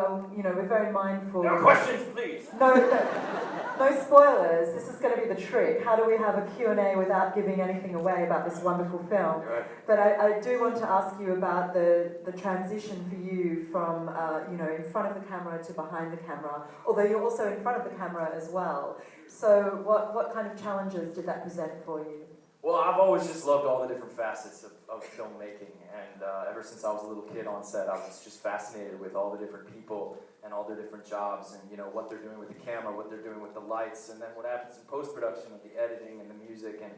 we're very mindful. No questions, please. No spoilers. This is going to be the trick. How do we have a Q&A without giving anything away about this wonderful film? Right. But I do want to ask you about the transition for you from, in front of the camera to behind the camera, although you're also in front of the camera as well. So what kind of challenges did that present for you? Well, I've always just loved all the different facets of filmmaking, and ever since I was a little kid on set, I was just fascinated with all the different people and all their different jobs, and what they're doing with the camera, what they're doing with the lights, and then what happens in post-production with the editing and the music. And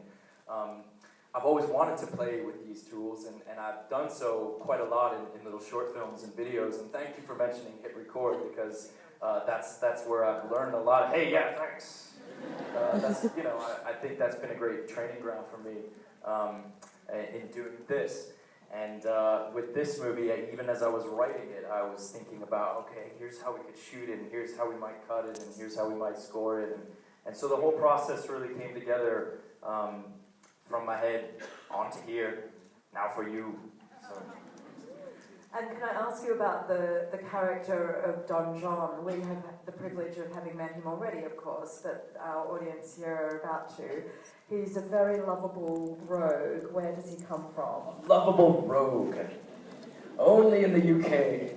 I've always wanted to play with these tools, and I've done so quite a lot in little short films and videos. And thank you for mentioning Hit Record, because that's where I've learned a lot. Hey, yeah, thanks. I think that's been a great training ground for me in doing this. And with this movie, even as I was writing it, I was thinking about, okay, here's how we could shoot it, and here's how we might cut it, and here's how we might score it. And so the whole process really came together from my head onto here, now for you. So. And can I ask you about the character of Don John? We have the privilege of having met him already, of course, but our audience here are about to. He's a very lovable rogue. Where does he come from? Lovable rogue. Only in the UK.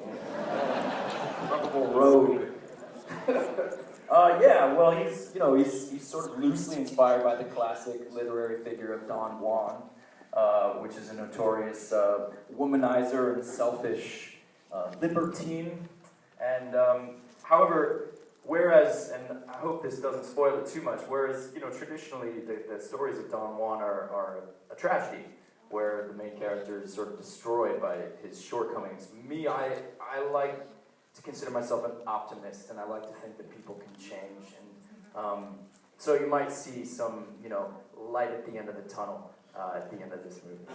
Lovable rogue. He's sort of loosely inspired by the classic literary figure of Don Juan. Which is a notorious womanizer and selfish libertine. And however, whereas, and I hope this doesn't spoil it too much, whereas traditionally the stories of Don Juan are a tragedy, where the main character is sort of destroyed by his shortcomings. Me, I like to consider myself an optimist, and I like to think that people can change. And so you might see some light at the end of the tunnel. At the end of this movie.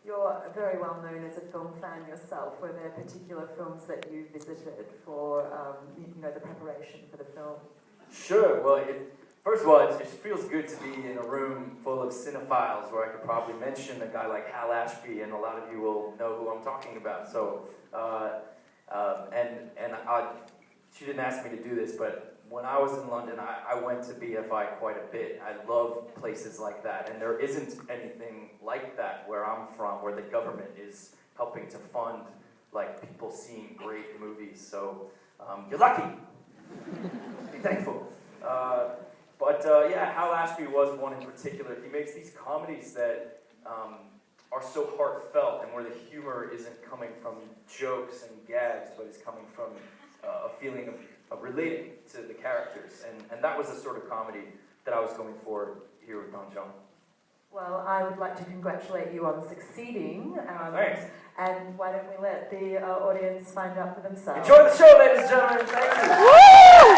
You're very well known as a film fan yourself. Were there particular films that you visited for, the preparation for the film? Sure. Well, first of all, it just feels good to be in a room full of cinephiles where I could probably mention a guy like Hal Ashby, and a lot of you will know who I'm talking about. So, she didn't ask me to do this, but when I was in London, I went to BFI quite a bit. I love places like that, and there isn't anything like that where I'm from, where the government is helping to fund people seeing great movies. So you're lucky. Be thankful. Hal Ashby was one in particular. He makes these comedies that are so heartfelt, and where the humor isn't coming from jokes and gags, but is coming from a feeling of relating to the characters, and that was the sort of comedy that I was going for here with Don John. Well, I would like to congratulate you on succeeding. Thanks. And why don't we let the audience find out for themselves? Enjoy the show, ladies and gentlemen. Thank you. Woo!